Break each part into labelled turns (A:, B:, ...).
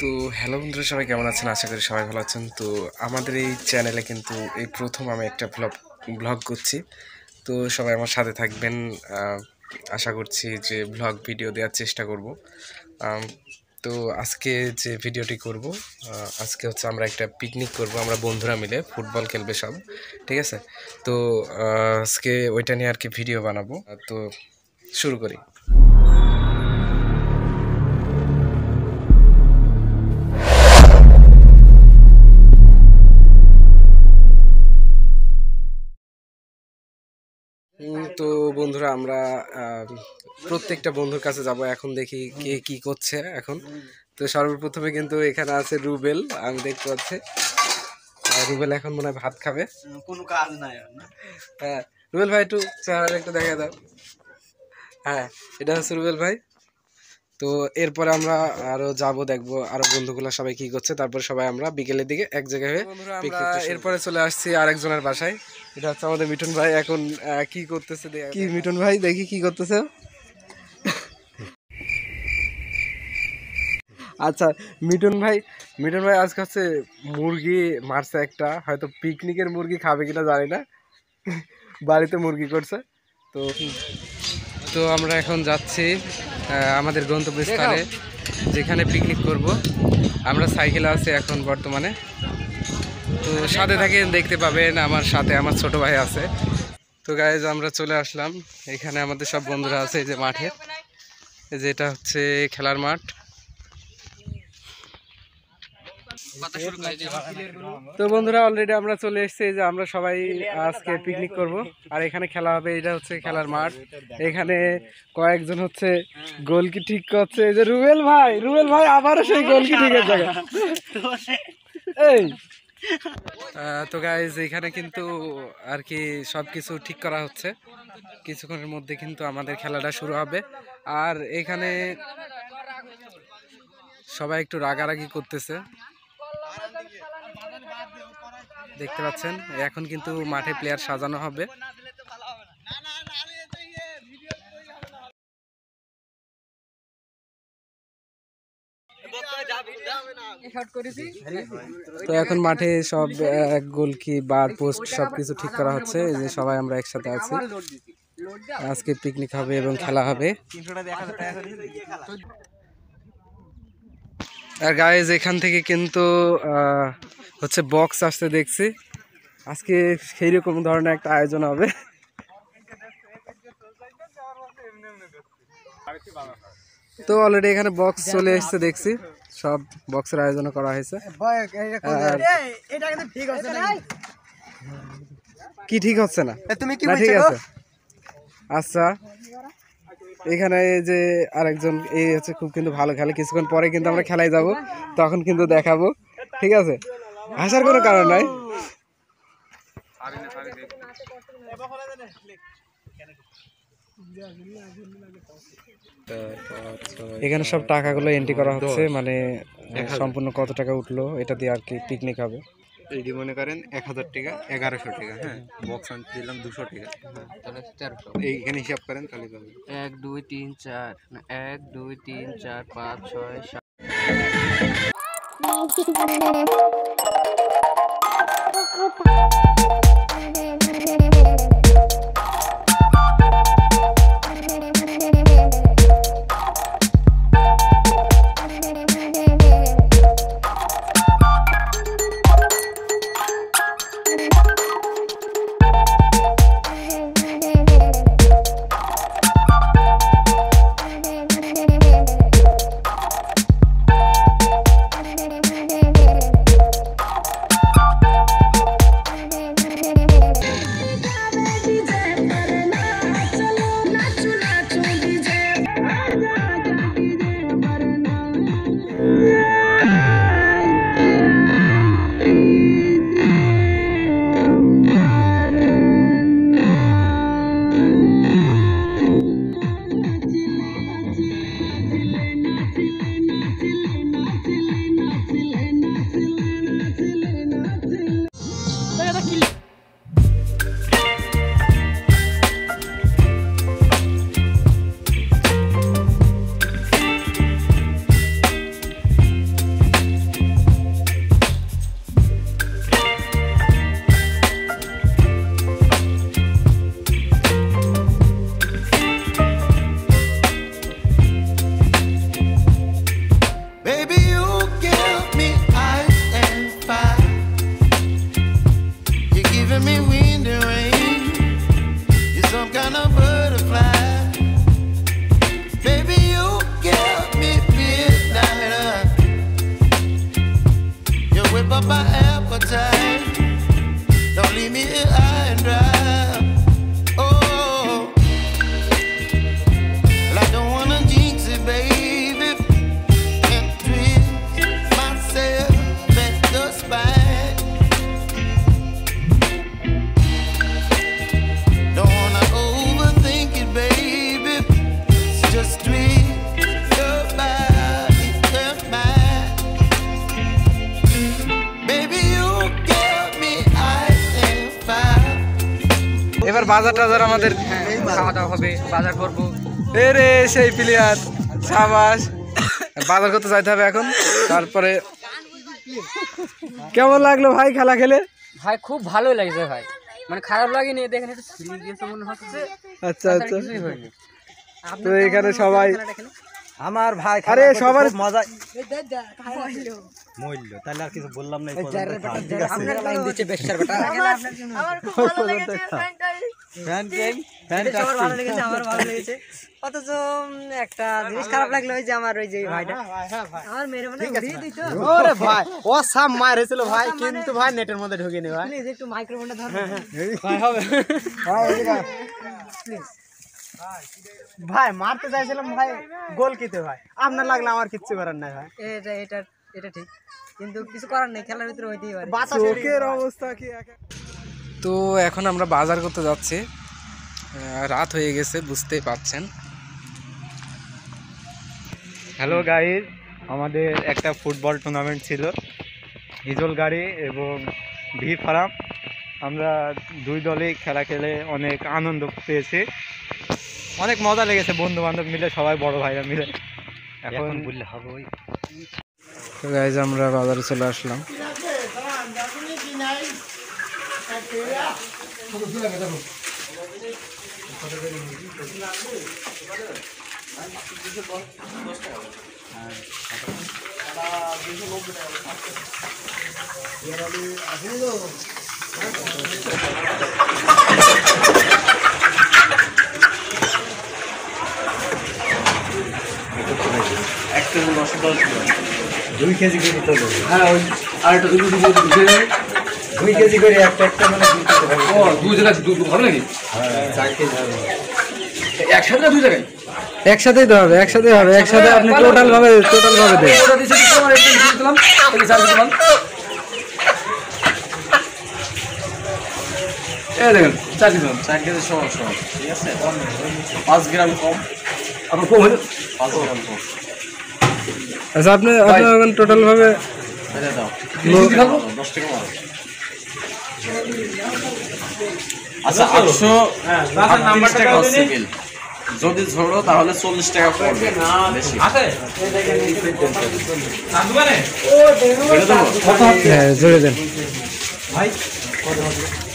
A: তো হ্যালো বন্ধুরা, সবাই কেমন আছেন? আশা করি সবাই ভালো আছেন। তো আমাদের এই চ্যানেলে কিন্তু এই প্রথম আমি একটা ব্লগ করছি। তো সবাই আমার সাথে থাকবেন। আশা করছি যে ব্লগ ভিডিও দেওয়ার চেষ্টা করব। তো আজকে যে ভিডিওটি করব, আজকে হচ্ছে আমরা একটা পিকনিক করব, আমরা বন্ধুরা মিলে ফুটবল খেলবে সব, ঠিক আছে? তো আজকে ওইটা নিয়ে আর কি ভিডিও বানাবো। তো শুরু করি। তো বন্ধুরা, আমরা প্রত্যেকটা বন্ধুর কাছে যাব। এখন দেখি কে কি করছে এখন। তো সর্বপ্রথমে কিন্তু এখানে আছে রুবেল, আমি দেখতে পাচ্ছি। রুবেল এখন মনে হয় ভাত খাবে,
B: কোনো কাজ নাই।
A: হ্যাঁ রুবেল ভাই, একটু চেহারা একটু দেখা দাও। হ্যাঁ, এটা হচ্ছে রুবেল ভাই। তো এরপরে আমরা আরো যাব, দেখবো আরো বন্ধুগুলা সবাই কি করছে। তারপর সবাই আমরা বিকেলের দিকে এক জায়গায় হয়ে আমরা এরপরে চলে আসছি আরেকজনের বাসায়। এটা হচ্ছে আমাদের মিঠুন ভাই। এখন কি করতেছে, কি মিঠুন ভাই দেখি কি করতেছে। আচ্ছা মিঠুন ভাই আজকে হচ্ছে মুরগি মারছে একটা, হয়তো পিকনিকের মুরগি খাবে কিনা জানি না, বাড়িতে মুরগি করছে। তো তো আমরা এখন যাচ্ছি আমাদের গন্তব্যস্থলে, যেখানে পিকনিক করব। আমরা সাইকেলে আছি এখন বর্তমানে। তো সাথে থাকেন, দেখতে পাবেন আমার সাথে আমার ছোট ভাই আছে। তো গাইজ আমরা চলে আসলাম এখানে, আমাদের সব বন্ধুরা আছে এই যে মাঠে, যেটা হচ্ছে খেলার মাঠ। তো বন্ধুরা, অলরেডি আমরা চলে এসেছি, যে আমরা সবাই আজকে পিকনিক করব আর এখানে খেলা হবে। এটা হচ্ছে খেলার মাঠ। এখানে কয়েকজন হচ্ছে গোলকি ঠিক করছে, এই যে রুবেল ভাই আবারও সেই গোলকি ঠিকের জায়গা। এই তো গাইজ এখানে কিন্তু আর কি সবকিছু ঠিক করা হচ্ছে। কিছুক্ষণের মধ্যে কিন্তু আমাদের খেলাটা শুরু হবে। আর এখানে সবাই একটু রাগারাগি করতেছে, দেখতে পাচ্ছেন। এখন কিন্তু মাঠে প্লেয়ার সাজানো হবে। তো এখন মাঠে সব গোলকি বার পোস্ট সবকিছু ঠিক করা হচ্ছে। এই যে সবাই আমরা একসাথে আছি, আজকে পিকনিক হবে এবং খেলা হবে। আর গাইজ এখান থেকে কিন্তু হচ্ছে বক্স আসতে দেখছি, আজকে সেই রকম ধরনের একটা আয়োজন হবে। তো অলরেডি এখানে বক্স চলে এসেছে দেখছি, সব বক্সের আয়োজন করা হয়েছে। কি ঠিক হচ্ছে না? তুমি কি ঠিক আছে? আচ্ছা, এখানে যে আরেকজন এই হচ্ছে খুব কিন্তু ভালো খেলে। কিছুক্ষণ পরে কিন্তু আমরা খেলায় যাব, তখন কিন্তু দেখাবো, ঠিক আছে? আসার কোনো কারণ নাই। এখানে সব টাকাগুলো এন্ট্রি করা হচ্ছে, মানে সম্পূর্ণ কত টাকা উঠলো এটা দিয়ে আর কি পিকনিক হবে।
B: এই মনে করেন 1000 টাকা, 1100 টাকা, হ্যাঁ বক্স আনতে দিলাম 200 টাকা, তাহলে 400। এইখানে হিসাব করেন তাহলে পাবেন 1 2 3 4 1 2 3 4 5 6 7।
A: বাজার টাজার আমাদের
B: খাওয়া দাওয়া হবে, বাজার করবো।
A: এ রে সেই প্লেয়ার সাবাস। বাজার করতে যাইতে হবে এখন। তারপরে কেমন লাগলো ভাই খেলা খেলে?
B: ভাই খুব ভালোই লাগছে ভাই, মানে খারাপ লাগেনি, দেখেন একটু সিলি গেছে মনে হচ্ছে।
A: আচ্ছা আচ্ছা।
B: কিছুই হয়নি।
A: তো এখানে সবাই
C: আমার ভাই
A: আরে সবার
C: মজা মূল্য, তাহলে আর কিছু বললাম না।
B: আপনার লাইন দিচ্ছে বেশার বেটা।
D: আমার খুব ভালো লেগেছে
C: সবার
D: ভালো লেগেছে, আমার ভালো লেগেছে। অথচ একটা জিনিস খারাপ লাগলো, ওই যে আমার ওই যে ভাইটা আমার মেরে মানে উড়িয়ে দিত।
C: ওরে ভাই ও সাম মার হয়েছিল ভাই, কিন্তু ভাই নেটের মধ্যে ঢুকিনি ভাই।
D: প্লিজ একটু মাইক্রোফোনটা ধর
C: ভাই হবে
D: প্লিজ।
C: ভাই মারতে চাইছিলাম ভাই, গোল কিতে ভাই, আপনার লাগলে আমার কিচ্ছু করার নাই ভাই।
D: এটা এটা এটা ঠিক, কিন্তু কিছু করার নেই, খেলার ভিতরে হইতেই পারে।
A: চোখের অবস্থা কি। তো এখন আমরা বাজার করতে যাচ্ছি, রাত হয়ে গেছে বুঝতেই পাচ্ছেন।
C: হ্যালো গাইস, আমাদের একটা ফুটবল টুর্নামেন্ট ছিল হিজল গাড়ি এবং ভি ফার্ম। আমরা দুই দলেই খেলা খেলে অনেক আনন্দ পেয়েছি, অনেক মজা লেগেছে, বন্ধু বান্ধব মিলে, সবাই বড় ভাইরা মিলে। এখন বললে হবে ওই।
A: তো গাইজ আমরা বাজারে চলে আসলাম।
C: দুই কেজি করে তো হ্যাঁ, ওই আরেকটা 2 কেজি করে একটা একটা মানে
B: দুই জায়গায় হবে নাকি?
C: 4 কেজি হবে।
B: একসাথে না দুই জায়গায়?
A: একসাথেই তো হবে, একসাথে হবে, একসাথে আপনি টোটাল ভাবে দেন।
B: দেখেন 4 কেজি 4 কেজি সমান সমান, ঠিক আছে? 5 গ্রাম কম, আপনার কম হলো 5 গ্রাম কম।
A: আচ্ছা আপনি এখন টোটাল ভাবে
B: দাও 10 টাকা মারো। আচ্ছা 830 টাকা হচ্ছে বিল, যদি ঝোড়ো তাহলে 40 টাকা পড়বে বেশি।
A: হ্যাঁ জোরে দেন।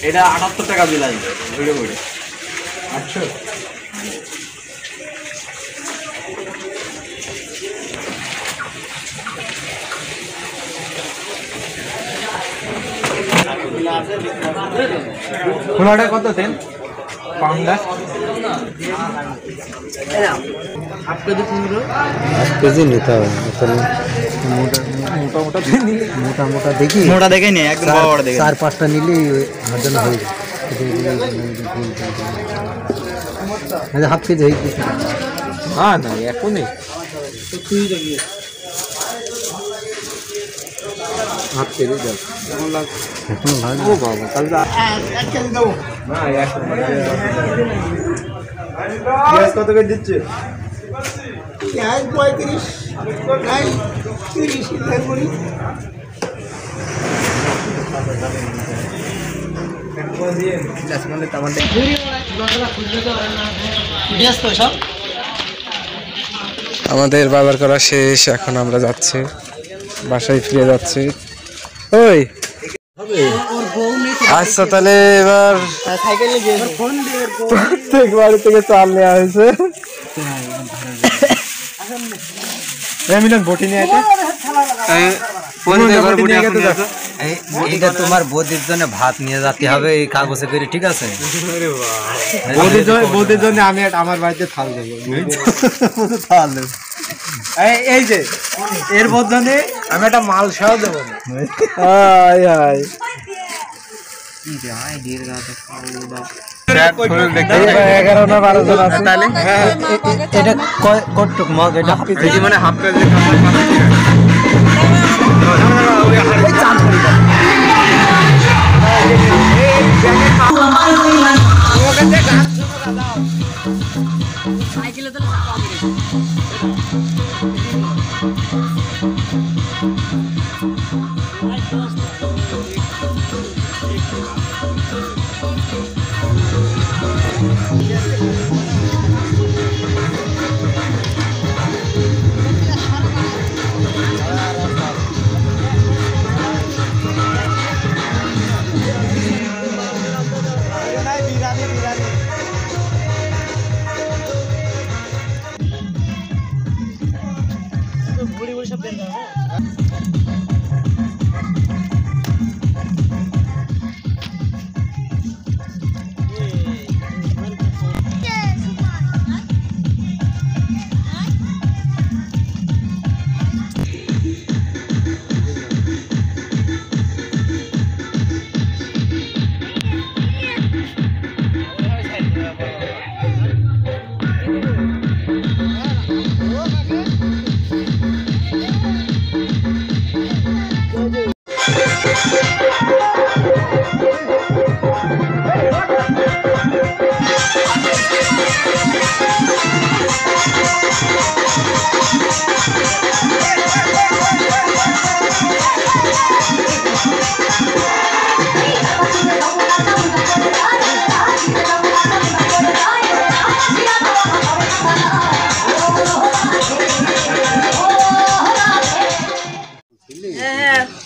B: এটা 78 টাকা বিল আসবে ভিডিও করে।
C: আচ্ছা খোলাটা কত দেন? পাউন্ডার কেজি নিতে হবে, মোটা মোটা দেখি, মোটা দেখে নি একদম বড় দেখে 4-5টা নিলেই হাত জন্য হয়ে যায়। হাফ কেজি হয়ে গেছে। হ্যাঁ না এখনই হাফ কেজি দাও, এখন লাগবে। ও বাবা কাল পেঁয়াজ কত করে দিচ্ছে? 35 30 করি।
A: আমাদের বাজার করা শেষ, এখন আমরা যাচ্ছি বাসায়, ফিরে যাচ্ছি। ওই আচ্ছা তাহলে এবার প্রত্যেক বাড়ি থেকে চাল নেওয়া হয়েছে।
C: এইটা তোমার বৌদির জন্য ভাত নিয়ে যেতে হবে এই কাগজে করে, ঠিক আছে? বৌদির জন্য আমি আমার বাড়িতে থাল দেবো, থাল দেবো। এই যে এর বদলে আমি একটা মাল সহ দেবো। এটা কটুক মগ, এটা মানে হাফ কেজি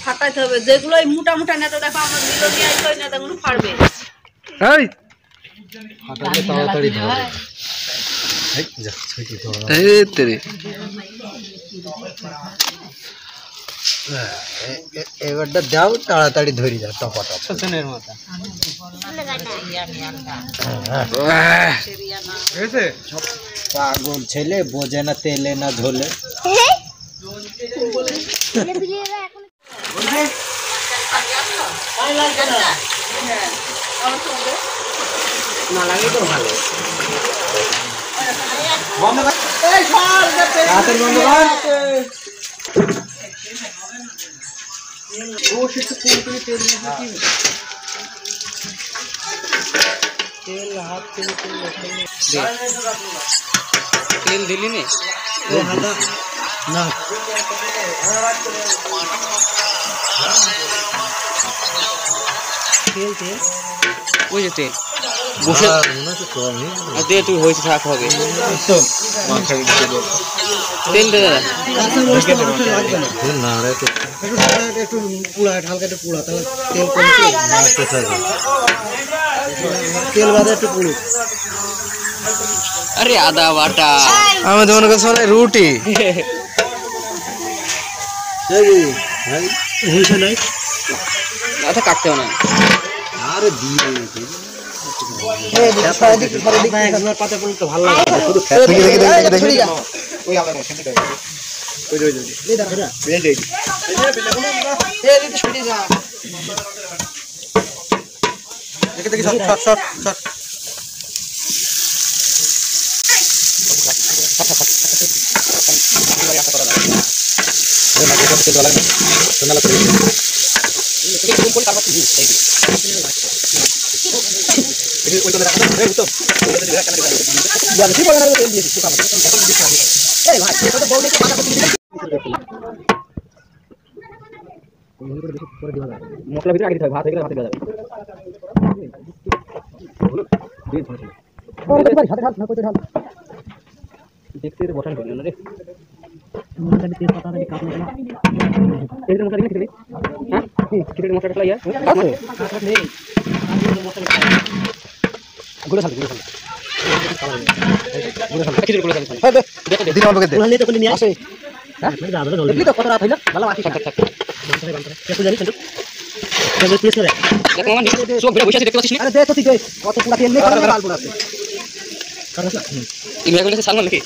E: ফাটাইতে হবে, যেগুলো মোটা মোটা নেতা দেখো আমার মিলনীয় ওই নেতাগুলো ফাড়বে।
A: এই
C: ফাটালে তাড়াতাড়ি ধরে।
A: এই তেরে
C: এবারটা দাও, তাড়াতাড়ি ধরে যাও টপাটা সচনের মতো। পাগল ছেলে, বোঝে না তেলে না ঝোলে।
D: না লাগে তো ভালো।
B: তেল দিলি নি
C: না
B: ওই যে তেল বসে দে, তুই হয়েছে থাক হবে তেল দে দাদা।
C: একটু পুড়া, হালকা একটু পুড়া, তাহলে তেল বাদে একটু পুড়ুক।
B: আরে আদা বাটা
A: আমি তো মনে করছি রুটি।
B: আচ্ছা কাটতেও না।
C: আরে দিয়ে পাতা পড়লে তো ভালো লাগে। মশলা ভিতরে আগে দিতে হবে, ভাত হয়ে গেলে ভাতে দেওয়া যাবে। দেখতে বসান করলেন না রে।
B: সালমান নাকি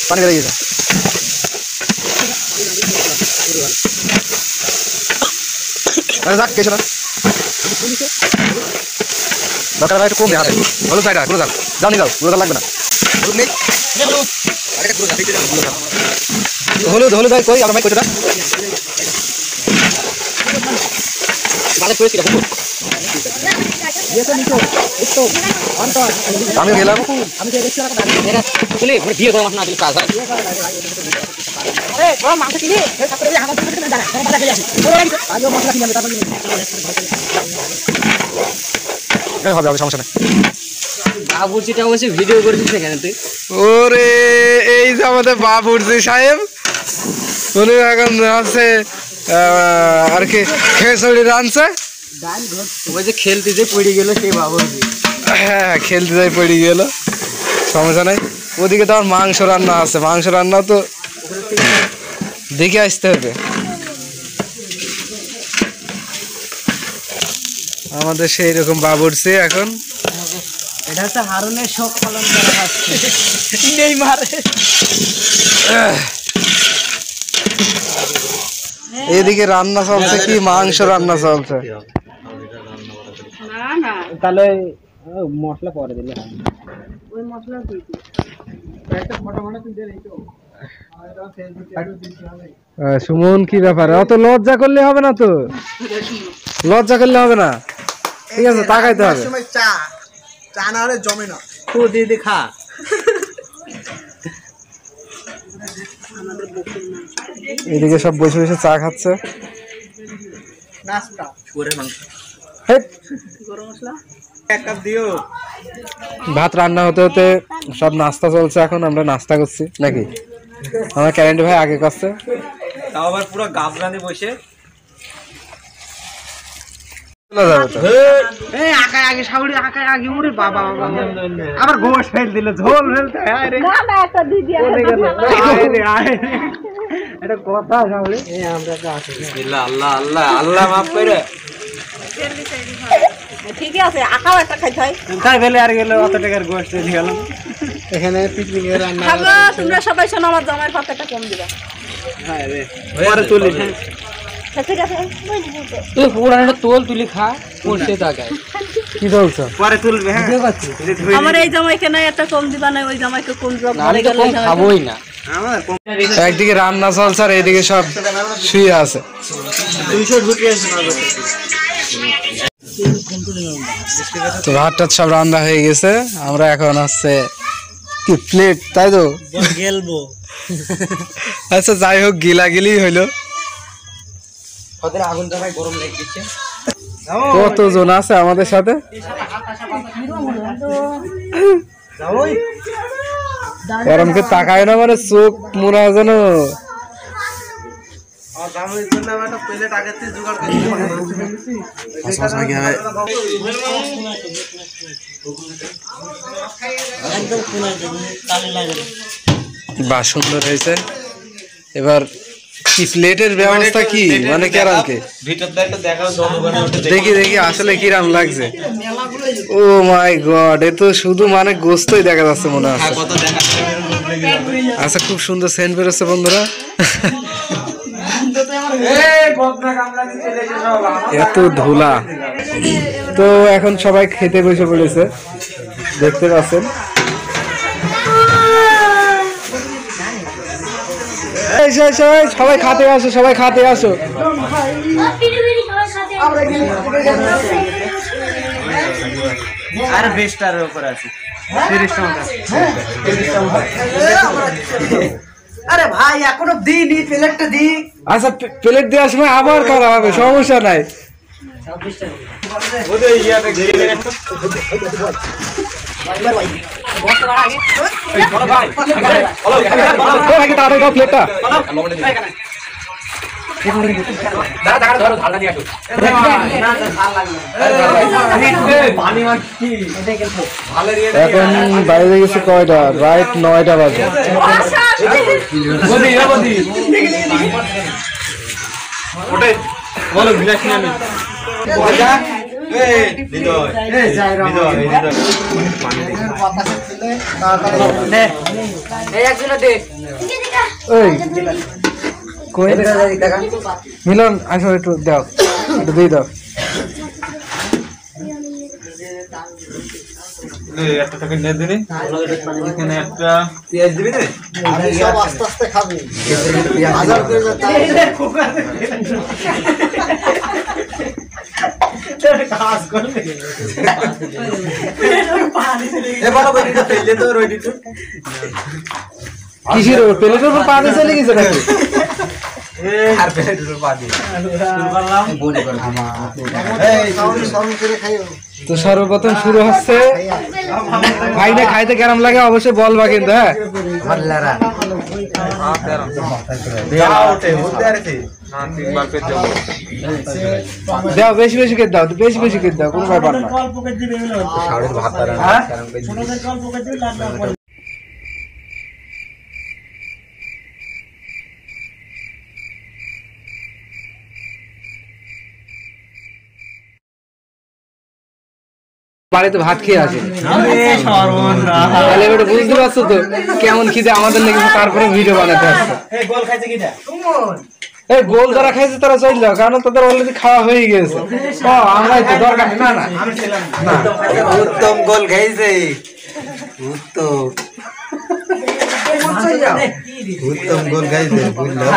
A: পানি বেরিয়ে গেছে। যাক কিছু না, দরকার ভাই একটু কম দেওয়া হলুদ চাইটা গুলো যান, যাও নি যাও, গুলো লাগবে না। হলুদ নেই, হলুদ হলুদ ভাই কই আমার ভাই কইটা
B: ভালো করেছি
A: আমি গেলাম।
B: বিয়ে করা না দিলে কাজ হয়।
A: হবে হবে, সমস্যা নেই।
B: বাবুর্চিটা বসে ভিডিও করেছিস সেখানে তুই?
A: ওরে এই যে আমাদের বাবুর্চি সাহেব, উনি এখন হচ্ছে আর কি খেসড়ি রানছে
C: ওই যে খেলতে যে পড়ে গেল সেই বাবুর
A: হ্যাঁ খেলতে যাই পড়ে গেল সমস্যা নাই ওদিকে তো আমার মাংস রান্না আছে মাংস রান্না তো দেখে আসতে হবে আমাদের সেই রকম বাবুরছি এখন
D: এটা হচ্ছে হারুনের শোক পালন করা হচ্ছে নেইমার
A: এদিকে রান্না চলছে কি মাংস রান্না চলছে
E: না না
D: তাহলে মশলা পরে দিলে
E: ওই মশলা দিয়ে দিই।
A: সুমন কি ব্যাপার অত লজ্জা করলে হবে না তো লজ্জা করলে হবে না ঠিক আছে তাকাইতে হবে
C: চা না হলে জমে না
D: তো দিদি খা
A: এদিকে সব বসে বসে চা খাচ্ছে
C: নাস্তা
A: হেৎ,
E: গরম মশলা
C: এক কাপ দিও
A: ভাত রান্না হতে হতে সব নাস্তা চলছে এখন আমরা নাস্তা করছি নাকি আমার ক্যারেন্ট ভাই আগে করছে
C: তাও আবার পুরো গাবলানে বসে
A: চলে যাবে তো
D: এই আকায় আগে সাউরি আকায় আগে উড়ে বাবা বাবা আবার গোশ ফেল দিলে ঝোল ফেলতে আয় রে
E: না না একটা দিয়ে দিই
D: আয় রে আয় এটা কথা সাউরি এই আমরা তো আছি
C: আল্লাহ আল্লাহ আল্লাহ মাফ করে
E: ঠিক আছে আকাও একটা খাইতে হয়
D: তাই ফেলে আর গেল অত টাকার গোশ দিয়ে গেল এখানে পিকনিকের রান্না
E: খাবো তোমরা সবাই শোনো আমার জামাইয়ের পাতাটা কম দিবা
D: হ্যাঁ রে পরে তুলি
E: ঠিক আছে
D: তুই পুরানো তোল তুলি খা পড়ছে তাকায়
A: কি চলছে
D: পরে তুলবে হ্যাঁ
E: আমার এই জামাইকে নাই একটা কম দিবা না ওই জামাইকে কম দিবা
D: আমি তো কম খাবোই না
A: একদিকে রান্না চলছে আর এইদিকে সব শুয়ে আছে
D: 200 ঢুকিয়েছে না
A: তো ভাত টাত সব রান্না হয়ে গেছে আমরা এখন আসছে কি প্লেট তাই তো
D: গেলবো
A: আচ্ছা যাই হোক গিলাগিলি হইলো
D: ওদের আগুন জ্বালায় গরম লেগে গেছে
A: কতজন আছে আমাদের সাথে গরমকে তাকায় না মানে চোখ মুড়া যেন বাহ সুন্দর হয়েছে এবার কি প্লেটের ব্যবস্থা কি মানে কেরামকে
C: ভিতরটা একটু দেখাও জনগণে
A: দেখি দেখি আসলে কিরাম লাগছে ও মাই গড এ তো শুধু মানে গোস্তই দেখা যাচ্ছে মনে হচ্ছে
C: কত দেখা
A: আচ্ছা খুব সুন্দর সেন্ট বেরোচ্ছে বন্ধুরা এত ধুলা তো এখন সবাই খেতে বসে পড়েছে দেখতে পাচ্ছেন সবাই খাতে আসো সবাই খাতে আসো
C: আর বেস্টারের উপর আছে 30 টাকা
D: আরে ভাই এখনো দিইনি প্লেটটা দি
A: আচ্ছা প্লেট দেওয়ার সময় আবার করা হবে সমস্যা নাই
C: ওদের ইয়াতে গেলে
A: তাড়াতাড়ি দাও প্লেটটা এখন বাইরে গেছে কয়টা রাইট 9টা বাজে
C: বলো বিলাস না
A: কই মিলন আসো একটু দাও একটু দিয়ে দাও
C: একটা টাকা নিয়ে দিবি এখানে একটা পেঁয়াজ দিবি রে
D: সব আস্তে আস্তে খাবি হাজার করে কাজ করবে
C: এবার বড়িটা ফেলে তো রইডিটো
A: কিসের প্লেটের উপর পানি চলে গেছে নাকি
C: আর প্লেটের উপর পানি বড়ি করে
D: এই সরু করে খাইও
A: তো সর্বপ্রথম শুরু হচ্ছে ভাইটা খাইতে কেমন লাগে অবশ্যই বলবা কিন্তু হ্যাঁ
C: দাও ওঠে বলতে আরছি
A: দাও বেশি বেশি করে দাও, বেশি বেশি করে দাও, কোনো ব্যাপার না। হ্যাঁ? বাড়িতে ভাত খেয়ে আছে, তাহলে এবার বুঝতে পারছো তো কেমন খিদে আমাদের নাকি, তারপরে ভিডিও বানাতে আসছে। এই গোল যারা খাইছে তারা চলে যাও, কারণ তাদের অলরেডি খাওয়া হয়ে গেছে। ও আমরাই তো দরকার না না
C: উত্তম গোল খাইছে, উত্তম উত্তম গোল খাইছে, বুঝলাম।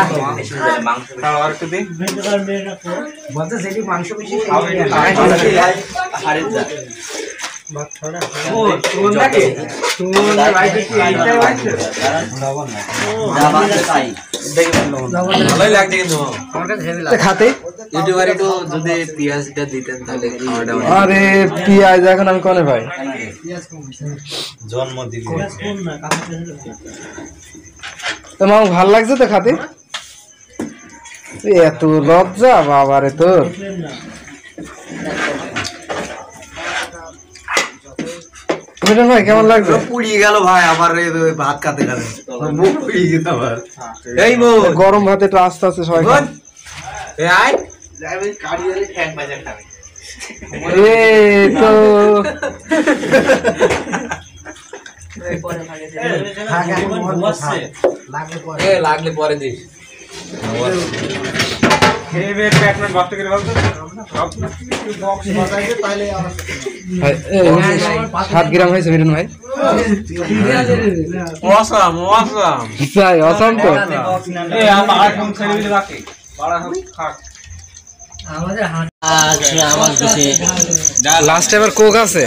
A: খাতে
B: ইউটিউবার একটু যদি পেঁয়াজটা দিতেন তাহলে
A: আরে পেঁয়াজ এখন আমি কনে ভাই
C: জন্মদিন
A: তো মামু ভাল লাগছে তো খাতে, এত লজ্জা বাবারে তোর। মিটন ভাই কেমন লাগছে?
C: পুড়িয়ে গেল ভাই আমার ভাত খাতে খাতে, মুখ পুড়িয়ে গেল আমার। এই মো
A: গরম ভাতে একটু আস্তে আস্তে সবাই খান। এই তো
B: লাগলে পরে দিস।
A: 7 গ্রাম হয়েছে মিটন ভাই।
C: অসাম অসাম
A: তাই অসম তো। লাস্ট এবার কোক আছে,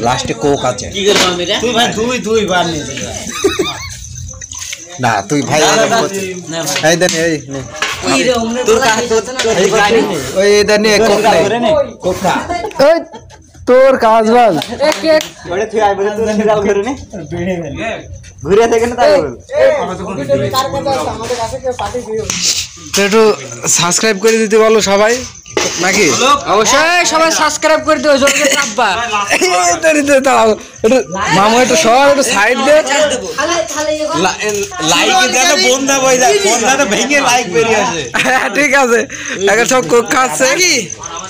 C: লাস্টে কোক আছে। তুই ভাই দুই বার নিয়ে না, তুই ভাই এই দেন, এই নে তোর ওই দেন নে কোক নে, কোক খা।
A: এই তোর কাজ বাজ
C: ওরে তুই আইবে তোর খেলাল করে নে, ঘুরে থেকে না তাই বল।
A: তো একটু সাবস্ক্রাইব করে দিতে বলো সবাই নাকি?
D: অবশ্যই সবাই সাবস্ক্রাইব করে দিও, জলদি চাপবা।
A: মামু একটু সর, একটু সাইড দে,
C: লাইক দেন বন্ধা বই যায়, বন্ধাটা ভেঙে লাইক বেরিয়ে আসে।
A: ঠিক আছে এখন সব কোক খাচ্ছে কি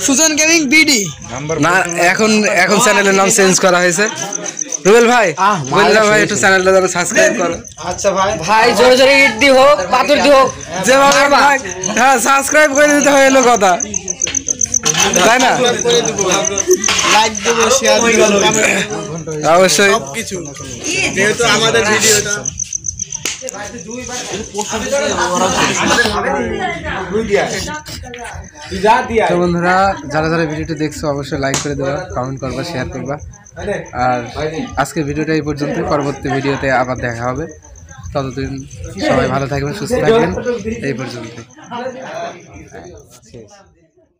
D: সুজন গেমিং বিডি
A: না, এখন চ্যানেলের নাম চেঞ্জ করা হয়েছে। রুবেল ভাই বললাম ভাই একটু চ্যানেলটা যেন সাবস্ক্রাইব করো।
C: আচ্ছা ভাই,
D: ভাই জোরে জোরে ইট দি হোক, পাথর দি হোক,
A: যেভাবে হ্যাঁ সাবস্ক্রাইব করে দিতে হয় এলো কথা, তাই না?
C: লাইক দেব, শেয়ার দেব,
A: অবশ্যই
C: সবকিছু, যেহেতু আমাদের ভিডিওটা
A: তো বন্ধুরা যারা যারা ভিডিওটি দেখছো অবশ্যই লাইক করে দেবা, কমেন্ট করবা, শেয়ার করবা। আর আজকের ভিডিওটা এই পর্যন্ত, পরবর্তী ভিডিওতে আবার দেখা হবে। ততদিন সবাই ভালো থাকবেন, সুস্থ থাকবেন। এই পর্যন্ত।